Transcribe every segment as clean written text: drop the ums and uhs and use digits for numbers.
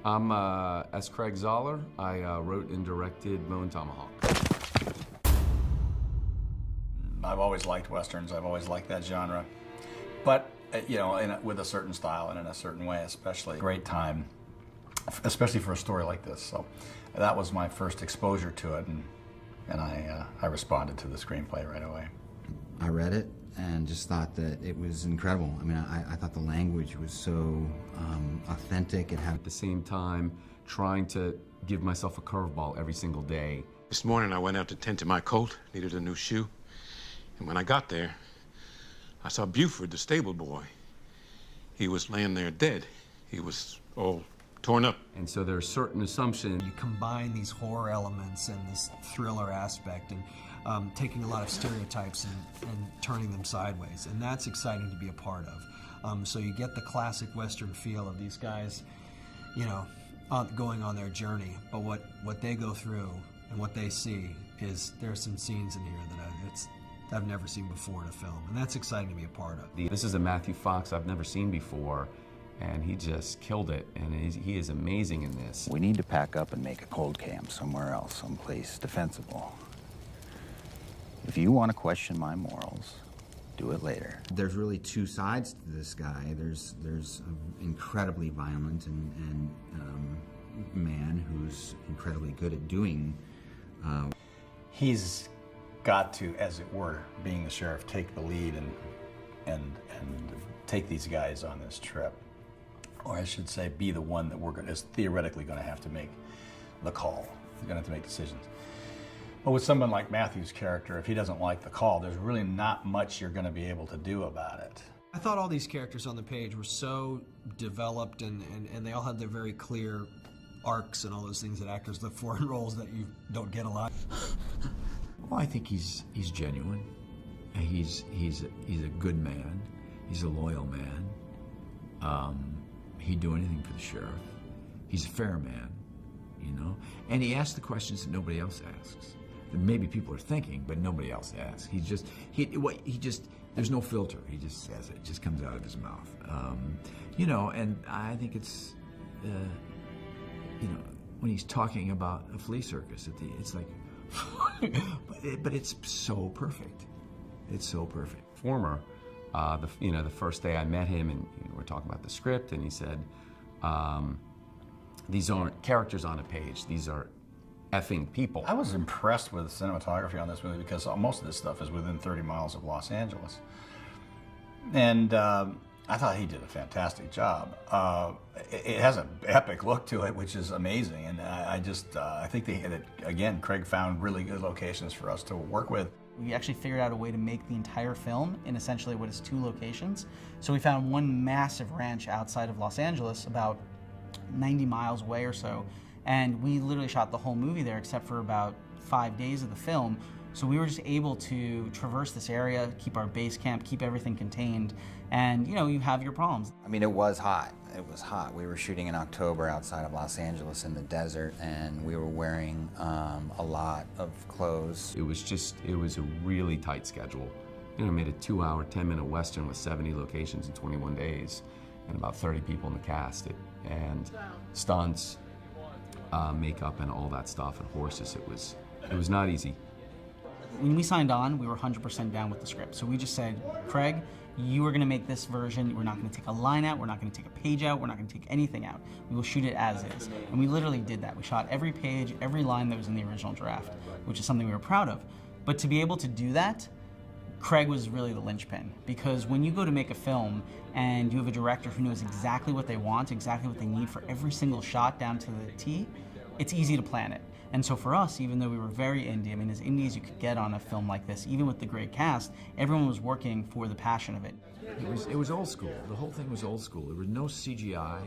I'm as Craig Zoller. I wrote and directed Mo and Tomahawk. I've always liked Westerns. I've always liked that genre. But, you know, with a certain style and in a certain way, especially. Great time, especially for a story like this. So that was my first exposure to it, and I responded to the screenplay right away. I read it and just thought that it was incredible. I mean, I thought the language was so authentic. It had At the same time, trying to give myself a curveball every single day. This morning I went out to tend to my colt, needed a new shoe. And when I got there, I saw Buford, the stable boy. He was laying there dead. He was all torn up. And so there are certain assumptions. You combine these horror elements and this thriller aspect and taking a lot of stereotypes and turning them sideways. And that's exciting to be a part of. So you get the classic Western feel of these guys, you know, going on their journey. But what they go through and what they see is there's some scenes in here that I've never seen before in a film. And that's exciting to be a part of. This is a Matthew Fox I've never seen before, and he just killed it, and he is amazing in this. We need to pack up and make a cold camp somewhere else, someplace defensible. If you want to question my morals, do it later. There's really two sides to this guy. There's an incredibly violent and man who's incredibly good at doing. He's got to, as it were, being the sheriff, take the lead and take these guys on this trip. Or I should say, be the one that is theoretically going to have to make the call. He's going to have to make decisions. But with someone like Matthew's character, if he doesn't like the call, there's really not much you're going to be able to do about it. I thought all these characters on the page were so developed and they all had their very clear arcs and all those things that actors look for in roles that you don't get a lot. Well, I think he's genuine. He's a good man. He's a loyal man. He'd do anything for the sheriff. He's a fair man, you know. And he asks the questions that nobody else asks. That maybe people are thinking, but nobody else asks. He just there's no filter. He just says it. It just comes out of his mouth. You know, and I think it's, you know, when he's talking about a flea circus, it's like, but it's so perfect. It's so perfect. Former, the first day I met him, and we're talking about the script, and he said, "These aren't characters on a page. These are effing people." I was impressed with the cinematography on this movie because most of this stuff is within 30 miles of Los Angeles, and I thought he did a fantastic job. It has an epic look to it, which is amazing, and I think again, Craig found really good locations for us to work with. We actually figured out a way to make the entire film in essentially what is 2 locations. So we found one massive ranch outside of Los Angeles, about 90 miles away or so, and we literally shot the whole movie there except for about 5 days of the film. So we were just able to traverse this area, keep our base camp, keep everything contained, and you know, you have your problems. I mean, it was hot. It was hot. We were shooting in October outside of Los Angeles in the desert, and we were wearing a lot of clothes. It was a really tight schedule. You know, I made a 2-hour, 10-minute Western with 70 locations in 21 days, and about 30 people in the cast. And stunts, makeup, and all that stuff, and horses. It was not easy. When we signed on, we were 100% down with the script. So we just said, Craig, you are going to make this version. We're not going to take a line out. We're not going to take a page out. We're not going to take anything out. We will shoot it as is. And we literally did that. We shot every page, every line that was in the original draft, which is something we were proud of. But to be able to do that, Craig was really the linchpin. Because when you go to make a film and you have a director who knows exactly what they want, exactly what they need for every single shot down to the T, it's easy to plan it. And so for us, even though we were very indie, I mean, as indie as you could get on a film like this, even with the great cast, everyone was working for the passion of it. It was old school. The whole thing was old school. There was no CGI.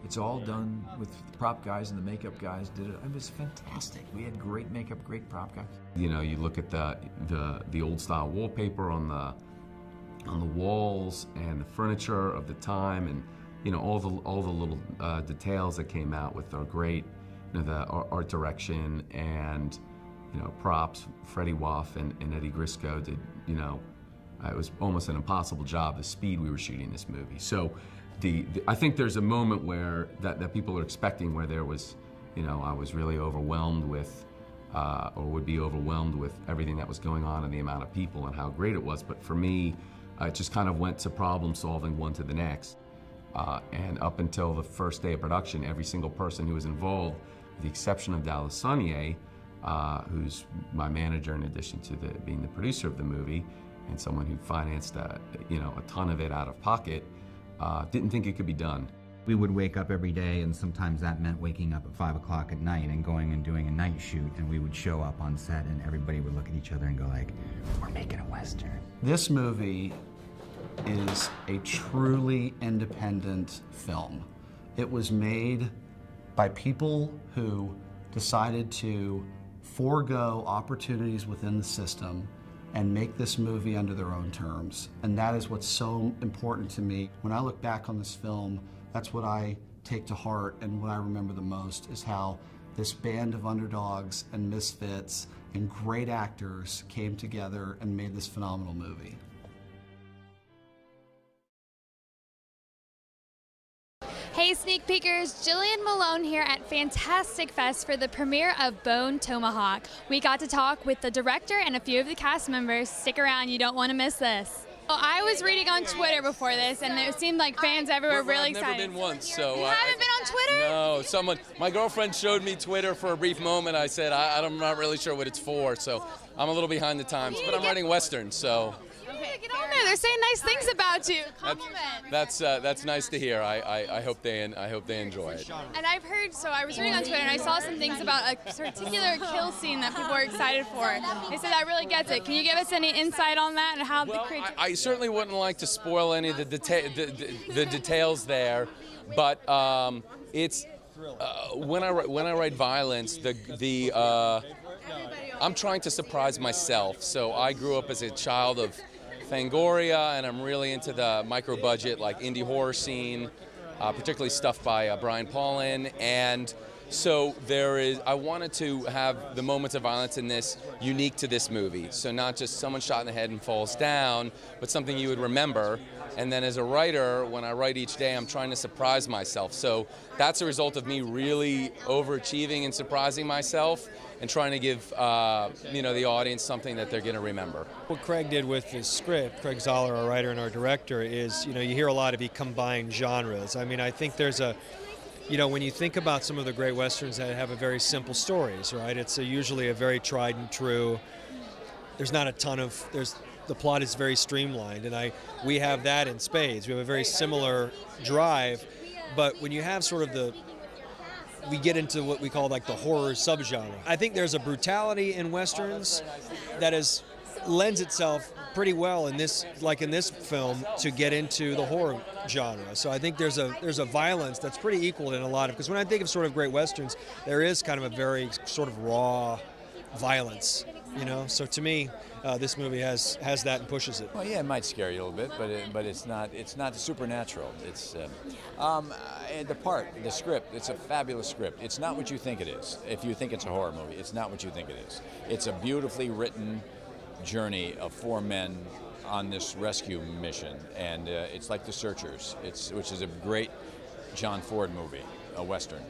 It's all done with the prop guys and the makeup guys did it. It was fantastic. We had great makeup, great prop guys. You know, you look at the old style wallpaper on the walls and the furniture of the time, and you know, all the little details that came out with our great, you know, the art direction and, you know, props. Freddie Waff and Eddie Grisco did, you know, it was almost an impossible job, the speed we were shooting this movie. So I think there's a moment where that people are expecting where there was, I was really overwhelmed with, or would be overwhelmed with everything that was going on and the amount of people and how great it was. But for me, it just kind of went to problem solving one to the next. And up until the first day of production, every single person who was involved, with the exception of Dallas Sonnier, who's my manager in addition to being the producer of the movie, and someone who financed a ton of it out of pocket, didn't think it could be done. We would wake up every day, and sometimes that meant waking up at 5 o'clock at night and going and doing a night shoot, and we would show up on set and everybody would look at each other and go like, we're making a Western. This movie is a truly independent film. It was made by people who decided to forego opportunities within the system and make this movie under their own terms. And that is what's so important to me. When I look back on this film, that's what I take to heart, and what I remember the most is how this band of underdogs and misfits and great actors came together and made this phenomenal movie. Hey sneak peekers, Jillian Malone here at Fantastic Fest for the premiere of Bone Tomahawk. We got to talk with the director and a few of the cast members. Stick around, you don't want to miss this. Well, I was reading on Twitter before this, and it seemed like fans everywhere were really excited. I've never been once, so... You haven't been on Twitter? No, my girlfriend showed me Twitter for a brief moment. I said, I'm not really sure what it's for, so I'm a little behind the times, but I'm writing Western, so... Okay, get on there. They're saying nice things about you. Compliment. That's nice to hear. I hope they enjoy it. And I've heard, so I was reading on Twitter and I saw some things about a particular kill scene that people are excited for. They said that really gets it. Can you give us any insight on that and how the creature? I certainly wouldn't like to spoil any of the details there, but it's when I write violence, I'm trying to surprise myself. So I grew up as a child of Fangoria, and I'm really into the micro-budget, like indie horror scene, particularly stuff by Brian Paulin. And so I wanted to have the moments of violence in this unique to this movie. So not just someone shot in the head and falls down, but something you would remember. And then as a writer, when I write each day, I'm trying to surprise myself. So that's a result of me really overachieving and surprising myself and trying to give the audience something that they're going to remember. What Craig did with his script, Craig Zoller, our writer and our director, is, you hear a lot of he combined genres. I mean, I think there's when you think about some of the great Westerns that have a very simple stories, right? It's usually a very tried and true. There's not a ton of, the plot is very streamlined, and we have that in spades. We have a very similar drive, but when you have sort of we get into what we call like the horror subgenre. I think there's a brutality in Westerns that lends itself pretty well in this film to get into the horror genre. So I think there's a violence that's pretty equal in a lot of, because when I think of sort of great Westerns, there is kind of a very sort of raw violence, So to me, this movie has that and pushes it. Well, yeah, it might scare you a little bit, but it's not supernatural. It's the script. It's a fabulous script. It's not what you think it is. If you think it's a horror movie, it's not what you think it is. It's a beautifully written journey of 4 men on this rescue mission, and it's like The Searchers, which is a great John Ford movie, a Western.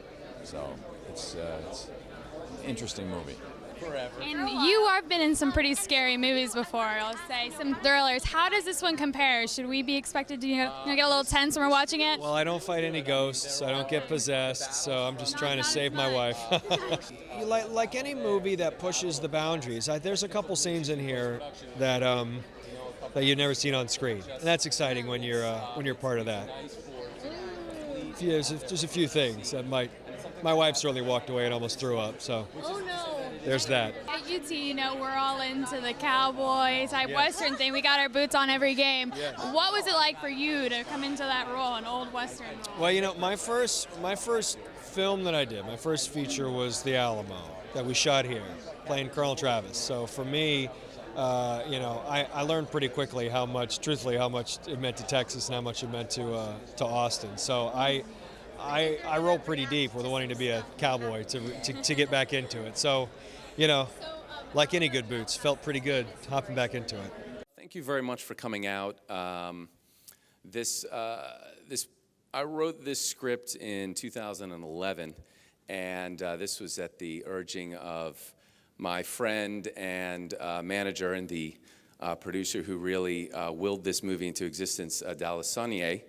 So it's an interesting movie. Forever. And you have been in some pretty scary movies before, I'll say, some thrillers. How does this one compare? Should we be expected to get a little tense when we're watching it? Well, I don't fight any ghosts. I don't get possessed, so I'm just trying to save my wife. Like any movie that pushes the boundaries, there's a couple scenes in here that you've never seen on screen. And that's exciting when you're part of that. There's a few things that my wife certainly walked away and almost threw up, so. Oh, no. There's that. At UT, we're all into the cowboy type Western thing. We got our boots on every game. Yes. What was it like for you to come into that role, an old Western role? Well, my first film that I did, my first feature was The Alamo that we shot here, playing Colonel Travis. So for me, I learned pretty quickly how much it meant to Texas and how much it meant to Austin. So I roll pretty deep with wanting to be a cowboy to get back into it. So, like any good boots, felt pretty good hopping back into it. Thank you very much for coming out. This I wrote this script in 2011, and this was at the urging of my friend and manager and the producer who really willed this movie into existence, Dallas Sonnier.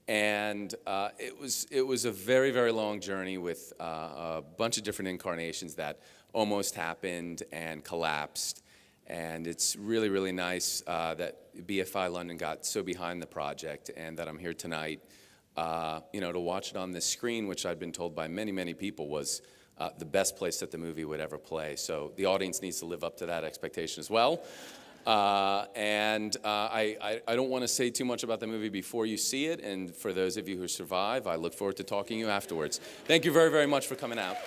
And it was a very, very long journey with a bunch of different incarnations that almost happened and collapsed. And it's really, really nice that BFI London got so behind the project, and that I'm here tonight, to watch it on this screen, which I've been told by many, many people was the best place that the movie would ever play. So the audience needs to live up to that expectation as well. I don't want to say too much about the movie before you see it, and for those of you who survive, I look forward to talking to you afterwards. Thank you very, very much for coming out.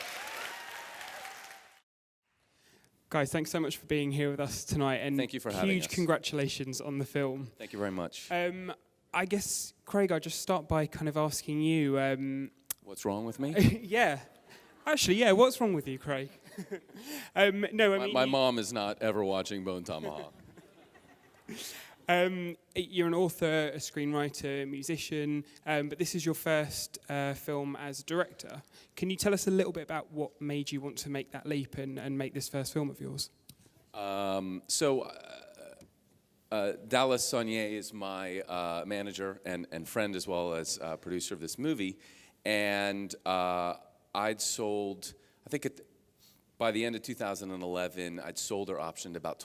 Guys, thanks so much for being here with us tonight, and thank you for having us. Huge congratulations on the film. Thank you very much. I guess, Craig, I'll just start by kind of asking you... what's wrong with me? Yeah. Actually, yeah, what's wrong with you, Craig? No, I mean... My mom is not ever watching Bone Tomahawk. You're an author, a screenwriter, a musician, but this is your first film as a director. Can you tell us a little bit about what made you want to make that leap and make this first film of yours? Dallas Sonnier is my manager and friend, as well as producer of this movie, and I'd sold, I think by the end of 2011, I'd sold or optioned about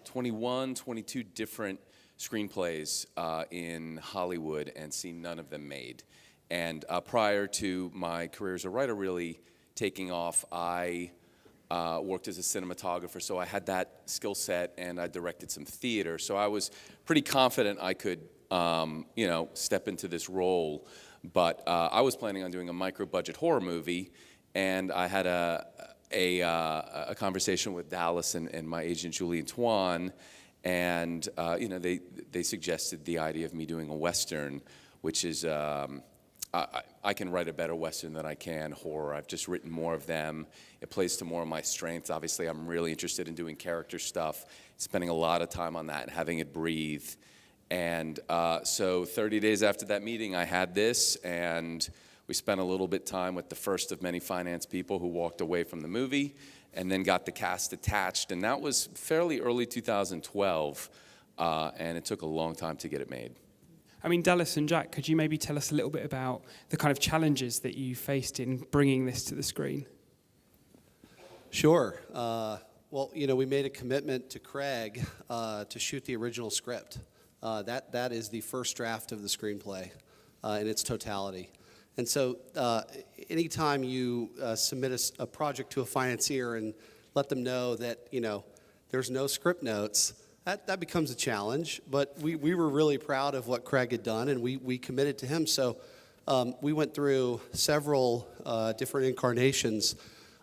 21, 22 different screenplays in Hollywood and seen none of them made. And prior to my career as a writer really taking off, I worked as a cinematographer, so I had that skill set, and I directed some theater. So I was pretty confident I could, step into this role. But I was planning on doing a micro-budget horror movie, and I had a conversation with Dallas and my agent Julie Antoine, and they suggested the idea of me doing a Western, which is I can write a better Western than I can horror. I've just written more of them. It plays to more of my strengths. Obviously, I'm really interested in doing character stuff, spending a lot of time on that and having it breathe. And so 30 days after that meeting, I had this, and we spent a little bit time with the first of many finance people who walked away from the movie, and then got the cast attached. And that was fairly early 2012, and it took a long time to get it made. I mean, Dallas and Jack, could you maybe tell us a little bit about the kind of challenges that you faced in bringing this to the screen? Sure. Well, we made a commitment to Craig to shoot the original script. That is the first draft of the screenplay in its totality. And so anytime you submit a project to a financier and let them know that, there's no script notes, that becomes a challenge. But we were really proud of what Craig had done, and we committed to him. So we went through several different incarnations.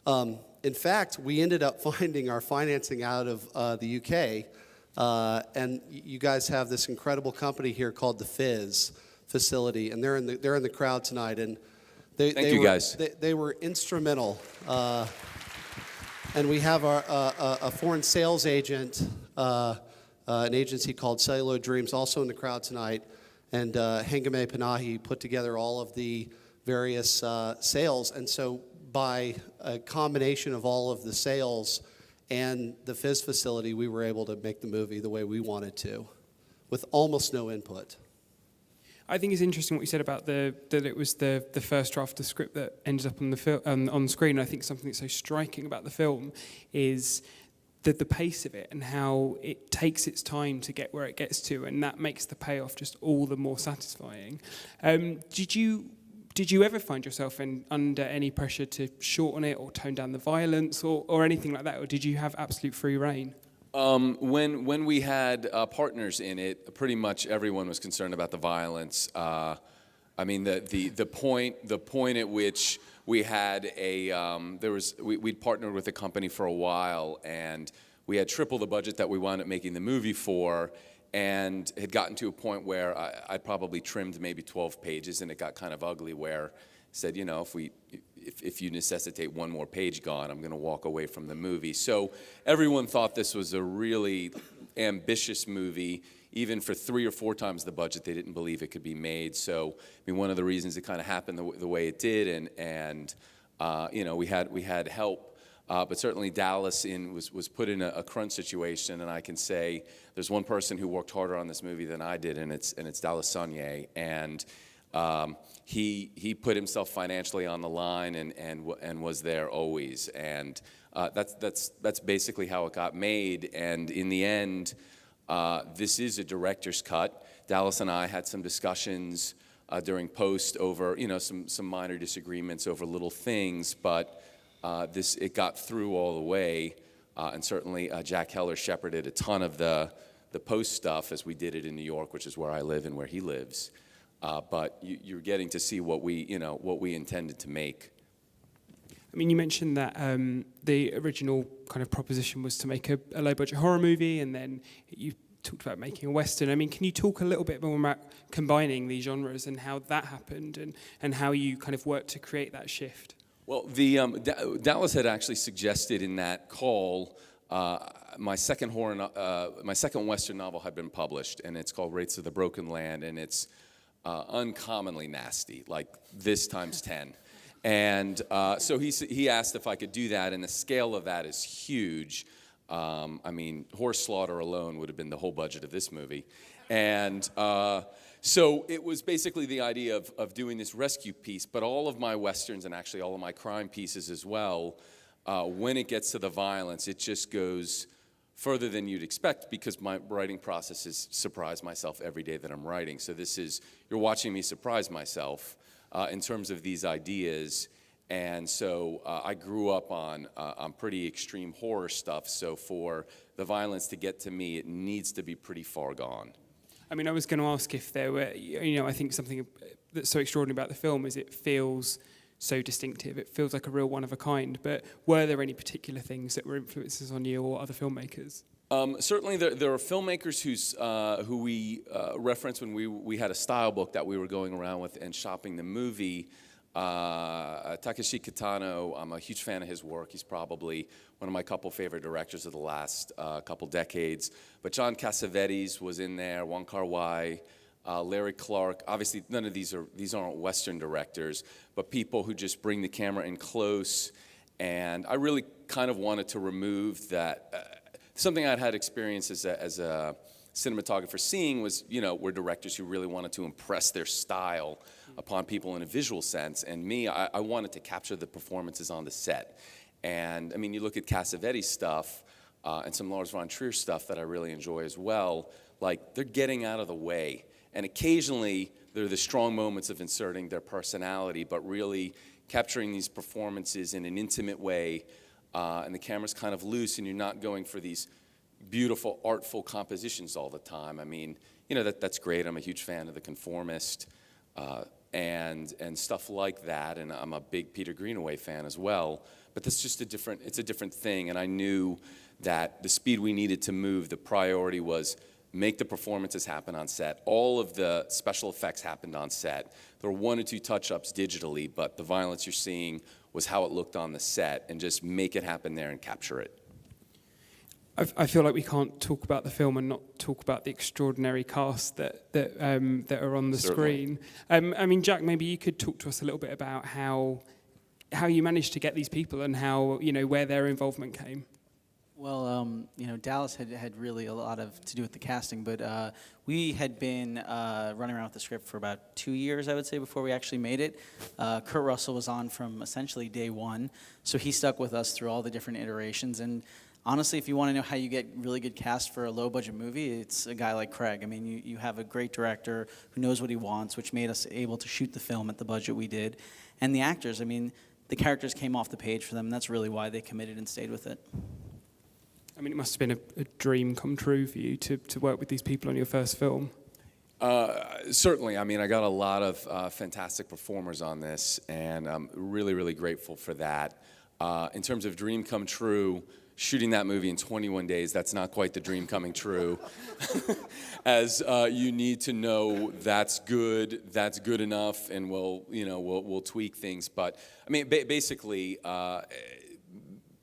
In fact, we ended up finding our financing out of the UK. And you guys have this incredible company here called the Fizz facility, and they're in the crowd tonight. And they were instrumental. And we have a foreign sales agent, an agency called Cellular Dreams, also in the crowd tonight. And Hengame Panahi put together all of the various sales. And so by a combination of all of the sales and the Fizz facility, we were able to make the movie the way we wanted to, with almost no input. I think it's interesting what you said about that it was the first draft of the script that ended up on the on screen. I think something that's so striking about the film is the pace of it and how it takes its time to get where it gets to, and that makes the payoff just all the more satisfying. Did you ever find yourself under any pressure to shorten it or tone down the violence or anything like that, or did you have absolute free reign? When we had partners in it, pretty much everyone was concerned about the violence. I mean, the point at which we had we'd partnered with a company for a while, and we had triple the budget that we wound up making the movie for, and had gotten to a point where I probably trimmed maybe 12 pages, and it got kind of ugly where I said, if you necessitate one more page gone, I'm going to walk away from the movie. So everyone thought this was a really ambitious movie, even for 3 or 4 times the budget, they didn't believe it could be made. So, I mean, one of the reasons it kind of happened the way it did, and you know, we had help, but certainly Dallas was put in a crunch situation, and I can say there's one person who worked harder on this movie than I did, and it's Dallas Saunier, and he put himself financially on the line and was there always, and that's basically how it got made. And in the end, this is a director's cut. Dallas and I had some discussions during post over, you know, some minor disagreements over little things, but it got through all the way, and certainly Jack Heller shepherded a ton of the post stuff as we did it in New York, which is where I live and where he lives. But you're getting to see what we intended to make. I mean, you mentioned that the original kind of proposition was to make a low-budget horror movie, and then you talked about making a Western. I mean, can you talk a little bit more about combining these genres and how that happened, and how you kind of worked to create that shift? Well, Dallas had actually suggested in that call, my second Western novel had been published, and it's called Rates of the Broken Land, and it's uncommonly nasty, like this times 10. And so he asked if I could do that, and the scale of that is huge. I mean, horse slaughter alone would have been the whole budget of this movie. And so it was basically the idea of doing this rescue piece, but all of my Westerns, and actually all of my crime pieces as well, when it gets to the violence, it just goes further than you'd expect, because my writing process is surprise myself every day that I'm writing. So you're watching me surprise myself in terms of these ideas. And so I grew up on pretty extreme horror stuff, so for the violence to get to me, it needs to be pretty far gone. I mean, I was going to ask if there were, you know, I think something that's so extraordinary about the film is it feels so distinctive. It feels like a real one of a kind. But were there any particular things that were influences on you or other filmmakers? Certainly, there are filmmakers who we referenced when we had a style book that we were going around with and shopping the movie. Takeshi Kitano, I'm a huge fan of his work. He's probably one of my couple favorite directors of the last couple decades. But John Cassavetes was in there, Wong Kar-wai, Larry Clark. Obviously, none of these aren't Western directors, but people who just bring the camera in close. And I really kind of wanted to remove that. Something I'd had experience as a cinematographer seeing was, you know, were directors who really wanted to impress their style upon people in a visual sense. And me, I wanted to capture the performances on the set. And I mean, you look at Cassavetes' stuff and some Lars von Trier stuff that I really enjoy as well, like they're getting out of the way. And occasionally, there are the strong moments of inserting their personality, but really capturing these performances in an intimate way, and the camera's kind of loose, and you're not going for these beautiful, artful compositions all the time. I mean, you know, that's great. I'm a huge fan of The Conformist and stuff like that, and I'm a big Peter Greenaway fan as well. But that's just it's a different thing, and I knew that the speed we needed to move, the priority was make the performances happen on set. All of the special effects happened on set. There were 1 or 2 touch-ups digitally, but the violence you're seeing was how it looked on the set, and just make it happen there and capture it. I feel like we can't talk about the film and not talk about the extraordinary cast that are on the screen. I mean, Jack, maybe you could talk to us a little bit about how you managed to get these people and how, you know, where their involvement came. Well, you know, Dallas had really a lot to do with the casting, but we had been running around with the script for about 2 years, I would say, before we actually made it. Kurt Russell was on from essentially day one, so he stuck with us through all the different iterations. And honestly, if you want to know how you get really good cast for a low-budget movie, it's a guy like Craig. I mean, you have a great director who knows what he wants, which made us able to shoot the film at the budget we did. And the actors, I mean, the characters came off the page for them, and that's really why they committed and stayed with it. I mean, it must have been a dream come true for you to work with these people on your first film. Certainly. I mean, I got a lot of fantastic performers on this, and I'm really, really grateful for that. In terms of dream come true, shooting that movie in 21 days, that's not quite the dream coming true. As you need to know that's good enough, and we'll tweak things. But I mean, basically,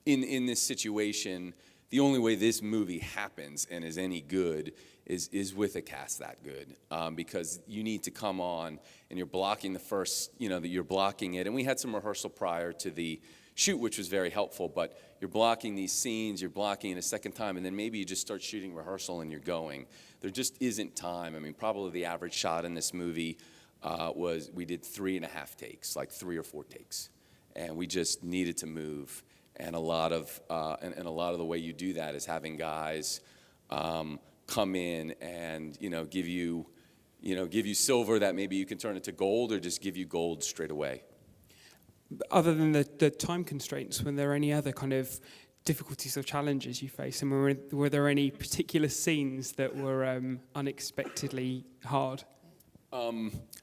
in this situation, the only way this movie happens and is any good is with a cast that good, because you need to come on and you're blocking the first, that you're blocking it. And we had some rehearsal prior to the shoot, which was very helpful, but you're blocking these scenes, you're blocking it a second time, and then maybe you just start shooting rehearsal and you're going. There just isn't time. I mean, probably the average shot in this movie we did 3.5 takes, like 3 or 4 takes. And we just needed to move. And a lot of the way you do that is having guys come in and give you silver that maybe you can turn into gold, or just give you gold straight away. Other than the time constraints, were there any other kind of difficulties or challenges you faced, and were there any particular scenes that were unexpectedly hard?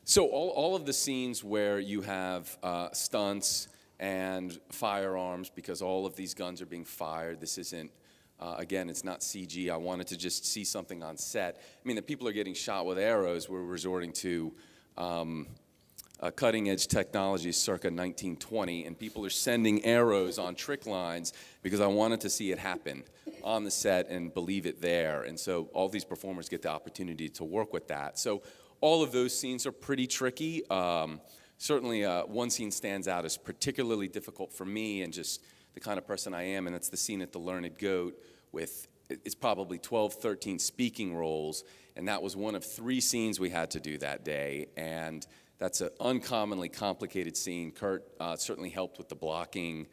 So all of the scenes where you have stunts and firearms, because all of these guns are being fired, this isn't, again, it's not CG. I wanted to just see something on set. I mean, the people are getting shot with arrows. We're resorting to cutting-edge technology circa 1920, and people are sending arrows on trick lines because I wanted to see it happen on the set and believe it there. And so all these performers get the opportunity to work with that. So all of those scenes are pretty tricky. Certainly one scene stands out as particularly difficult for me and just the kind of person I am, and that's the scene at the Learned Goat with, it's probably 12, 13 speaking roles, and that was one of 3 scenes we had to do that day, and that's an uncommonly complicated scene. Kurt certainly helped with the blocking,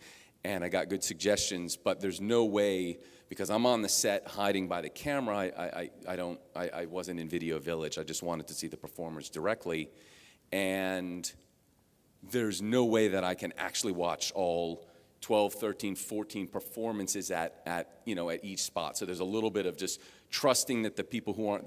and I got good suggestions, but there's no way, because I'm on the set hiding by the camera, I wasn't in Video Village. I just wanted to see the performers directly, and there's no way that I can actually watch all 12, 13, 14 performances at each spot. So there's a little bit of just trusting that the people who aren't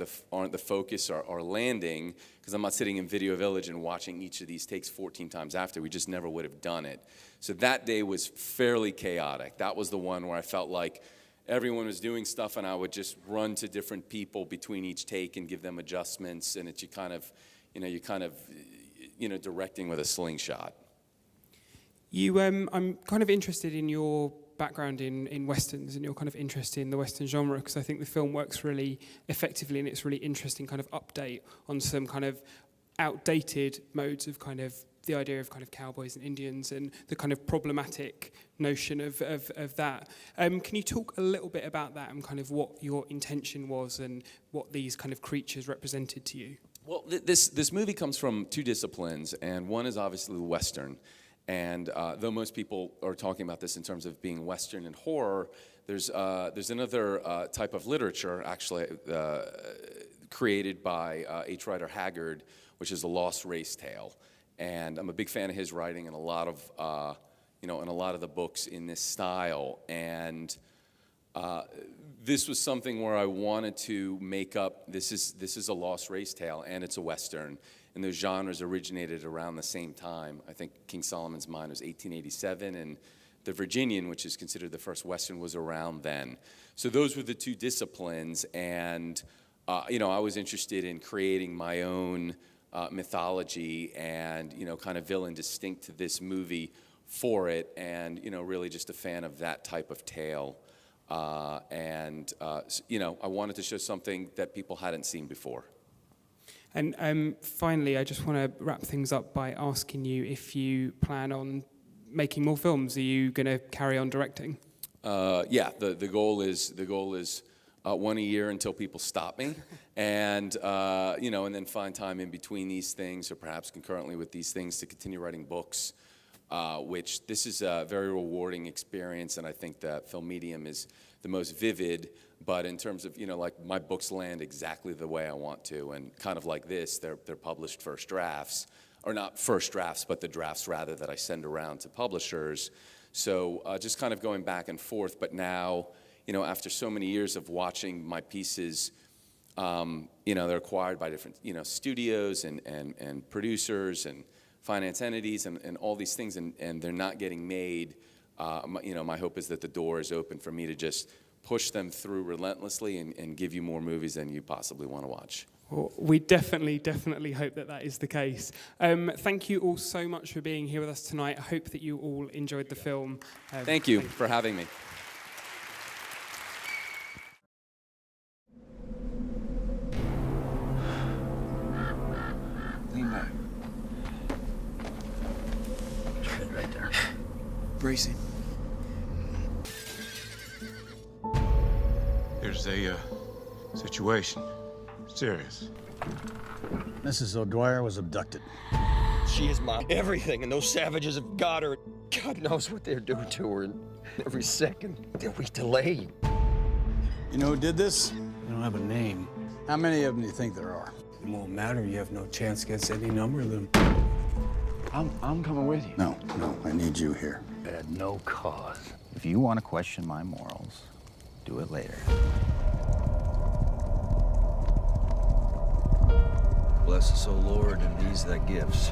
the focus are landing, because I'm not sitting in Video Village and watching each of these takes 14 times after. We just never would have done it. So that day was fairly chaotic. That was the one where I felt like everyone was doing stuff and I would just run to different people between each take and give them adjustments, and it's you kind of directing with a slingshot. I'm kind of interested in your background in westerns and your kind of interest in the western genre, because I think the film works really effectively, and it's really interesting kind of update on some kind of outdated modes of kind of the idea of kind of cowboys and Indians and the kind of problematic notion of that. Can you talk a little bit about that and kind of what your intention was and what these kind of creatures represented to you? Well, this movie comes from 2 disciplines, and one is obviously the Western. And though most people are talking about this in terms of being Western and horror, there's another type of literature actually created by H. Rider Haggard, which is a lost race tale. And I'm a big fan of his writing and a lot of the books in this style. And this was something where I wanted to make up. This is a lost race tale, and it's a Western. And those genres originated around the same time. I think King Solomon's Mine was 1887, and the Virginian, which is considered the first Western, was around then. So those were the 2 disciplines, and I was interested in creating my own mythology and kind of villain distinct to this movie for it, and really just a fan of that type of tale. I wanted to show something that people hadn't seen before. And finally, I just want to wrap things up by asking you if you plan on making more films. Are you going to carry on directing? Yeah, the goal is 1 a year until people stop me, and and then find time in between these things, or perhaps concurrently with these things, to continue writing books. Which this is a very rewarding experience, and I think that film medium is the most vivid. But in terms of like my books land exactly the way I want to, and kind of like this, they're published first drafts, or not first drafts, but the drafts rather that I send around to publishers. So just kind of going back and forth. But now, after so many years of watching my pieces, they're acquired by different studios and producers and finance entities and all these things, and they're not getting made. My hope is that the door is open for me to just push them through relentlessly and give you more movies than you possibly want to watch. Well, we definitely hope that is the case. Thank you all so much for being here with us tonight. I hope that you all enjoyed the film. Thank you for having me. Bracing. There's a situation. Serious. Mrs. O'Dwyer was abducted. She is my everything, and those savages have got her. God knows what they're doing to her, and every second that we delay. You know who did this? They don't have a name. How many of them do you think there are? It won't matter. You have no chance against any number of them. I'm coming with you. No, I need you here. Had no cause. If you want to question my morals, do it later. Bless us, O Lord, and these thy gifts,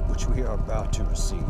which we are about to receive.